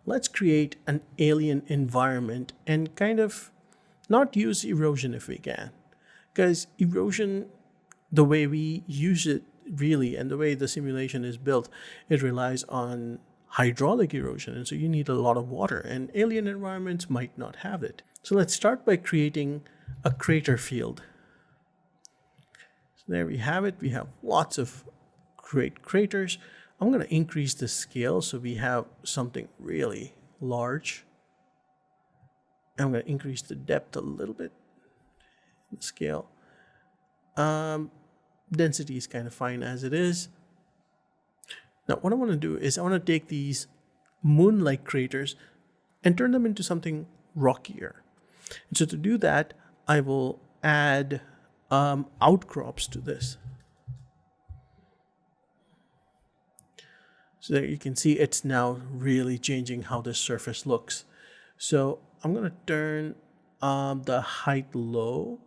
let's create an alien environment and kind of not use erosion if we can. Because erosion, the way we use it really, and the way the simulation is built, it relies on hydraulic erosion. And so you need a lot of water, and alien environments might not have it. So let's start by creating a crater field. So there we have it. We have lots of great craters. I'm going to increase the scale so we have something really large. I'm going to increase the depth a little bit, the scale. Density is kind of fine as it is. Now what I want to do is I want to take these moon-like craters and turn them into something rockier. And so to do that, I will add outcrops to this. So there you can see it's now really changing how this surface looks. So I'm going to turn the height low.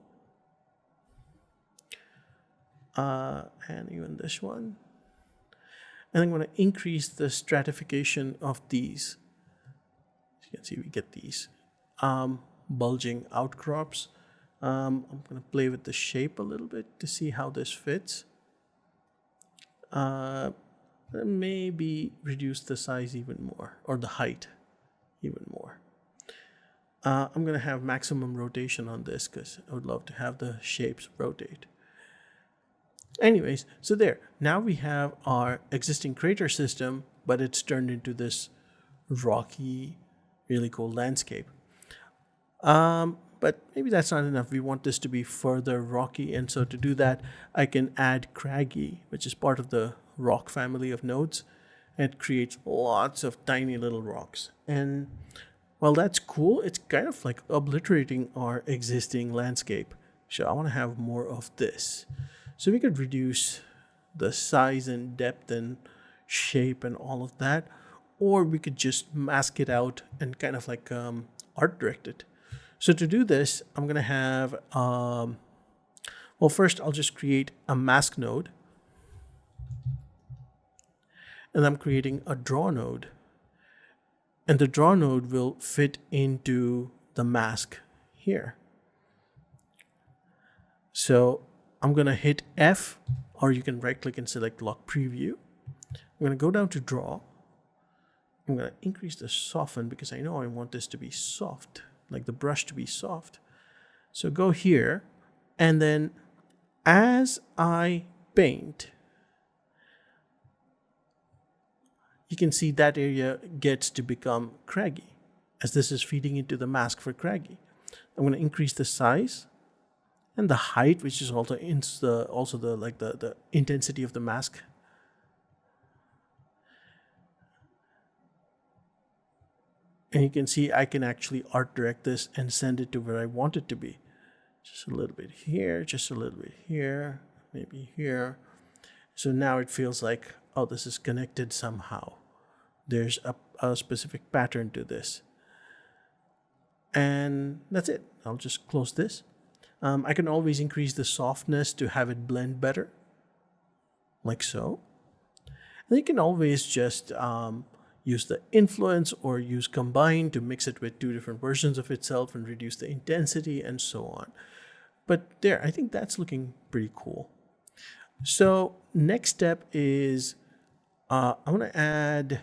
And even this one. And I'm going to increase the stratification of these. As you can see, we get these bulging outcrops. I'm going to play with the shape a little bit to see how this fits. Maybe reduce the size even more, or the height even more. I'm going to have maximum rotation on this because I would love to have the shapes rotate. Anyways, so there. Now we have our existing crater system, but it's turned into this rocky, really cool landscape. But maybe that's not enough. We want this to be further rocky, and so to do that, I can add craggy, which is part of the rock family of nodes. It creates lots of tiny little rocks. And while that's cool, it's kind of like obliterating our existing landscape. So I want to have more of this. So we could reduce the size and depth and shape and all of that, or we could just mask it out and kind of like art direct it. So to do this, I'm going to have, well, first I'll just create a mask node. And I'm creating a draw node. And the draw node will fit into the mask here. So I'm going to hit F, or you can right click and select lock preview. I'm going to go down to draw. I'm going to increase the soften because I know I want this to be soft, like the brush to be soft. So go here, and then as I paint, you can see that area gets to become craggy as this is feeding into the mask for craggy. I'm going to increase the size and the height, which is also the intensity of the mask. And you can see I can actually art direct this and send it to where I want it to be. Just a little bit here, just a little bit here, maybe here. So now it feels like, oh, this is connected somehow. There's a specific pattern to this. And that's it. I'll just close this. I can always increase the softness to have it blend better, like so. And you can always just use the influence or use combine to mix it with two different versions of itself and reduce the intensity and so on. But there, I think that's looking pretty cool. So next step is I want to add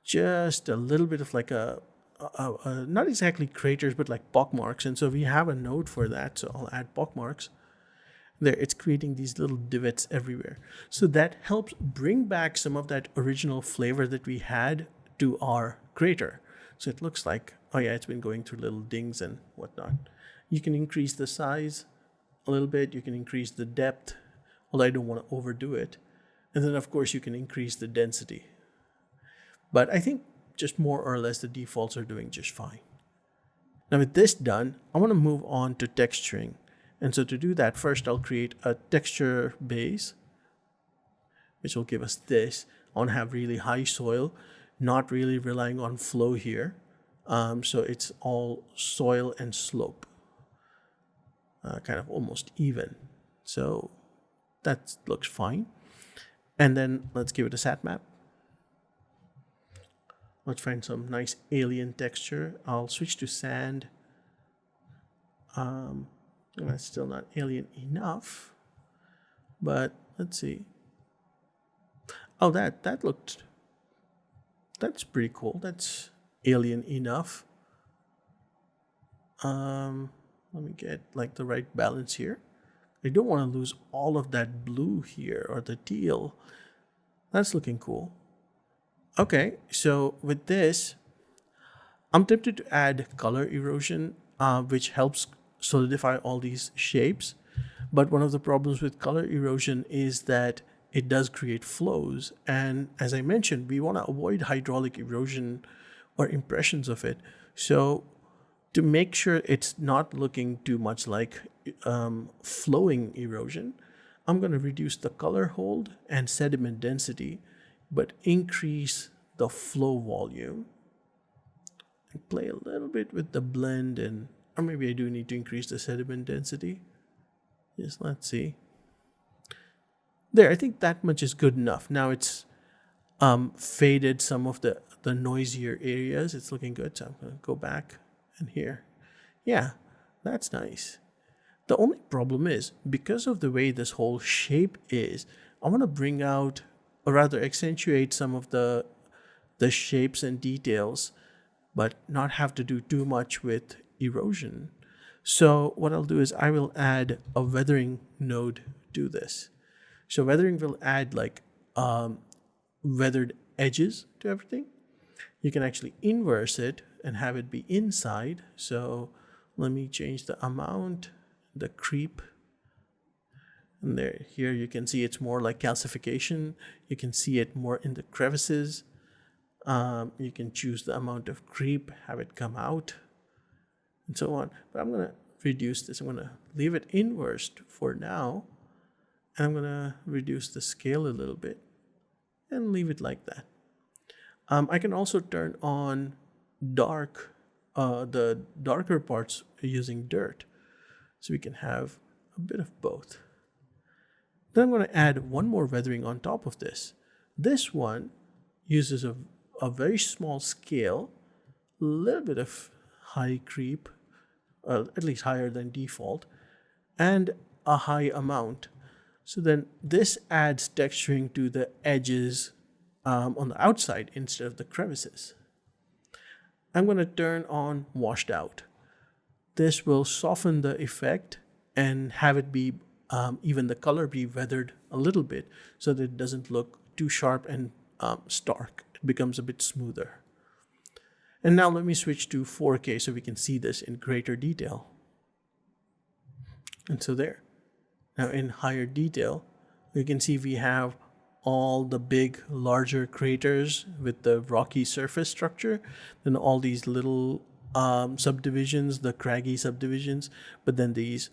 just a little bit of like not exactly craters, but like pock marks. And so we have a node for that. So I'll add pock marks. There, it's creating these little divots everywhere. So that helps bring back some of that original flavor that we had to our crater. So it looks like, oh yeah, it's been going through little dings and whatnot. You can increase the size a little bit. You can increase the depth, although I don't want to overdo it. And then of course you can increase the density. But I think just more or less the defaults are doing just fine. Now with this done, I want to move on to texturing. And so to do that, first I'll create a texture base, which will give us this. I want to have really high soil, not really relying on flow here. So it's all soil and slope, kind of almost even. So that looks fine. And then let's give it a sat map. Let's find some nice alien texture. I'll switch to sand. That's still not alien enough, but let's see. Oh, that's pretty cool. That's alien enough. Let me get like the right balance here. I don't want to lose all of that blue here or the teal. That's looking cool. Okay, so with this, I'm tempted to add color erosion, which helps solidify all these shapes. But one of the problems with color erosion is that it does create flows. And as I mentioned, we want to avoid hydraulic erosion or impressions of it. So to make sure it's not looking too much like flowing erosion, I'm going to reduce the color hold and sediment density, but increase the flow volume and play a little bit with the blend, and or maybe I do need to increase the sediment density. Yes, let's see. There, I think that much is good enough. Now it's faded some of the noisier areas. It's looking good, so I'm going to go back and here. Yeah, that's nice. The only problem is, because of the way this whole shape is, I want to bring out, or rather accentuate some of the shapes and details, but not have to do too much with erosion. So what I'll do is I will add a weathering node to this. So weathering will add like weathered edges to everything. You can actually inverse it and have it be inside. So let me change the amount, the creep. And there, here you can see it's more like calcification. You can see it more in the crevices. You can choose the amount of creep, have it come out, and so on. But I'm going to reduce this. I'm going to leave it inversed for now. And I'm going to reduce the scale a little bit and leave it like that. I can also turn on the darker parts using dirt. So we can have a bit of both. Then I'm going to add one more weathering on top of this. This one uses a very small scale, a little bit of high creep, at least higher than default, and a high amount. So then this adds texturing to the edges on the outside instead of the crevices. I'm going to turn on washed out. This will soften the effect and have it be, even the color be weathered a little bit so that it doesn't look too sharp and stark. It becomes a bit smoother. And now let me switch to 4K so we can see this in greater detail. And so there. Now in higher detail, you can see we have all the big, larger craters with the rocky surface structure, then all these little subdivisions, the craggy subdivisions, but then these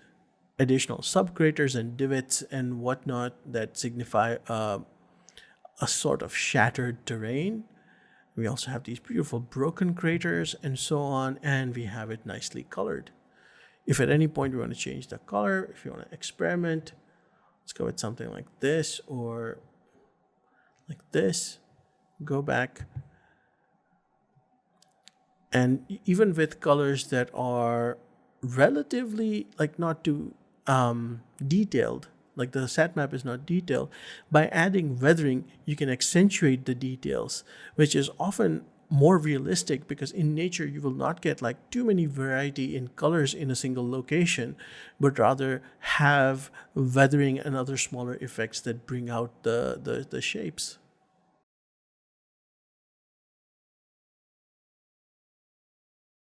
additional subcraters and divots and whatnot that signify a sort of shattered terrain. We also have these beautiful broken craters and so on, and we have it nicely colored. If at any point we want to change the color, if you want to experiment, let's go with something like this or like this. Go back. And even with colors that are relatively like not too detailed, like the sat map is not detailed, by adding weathering, you can accentuate the details, which is often more realistic because in nature you will not get like too many variety in colors in a single location, but rather have weathering and other smaller effects that bring out the shapes.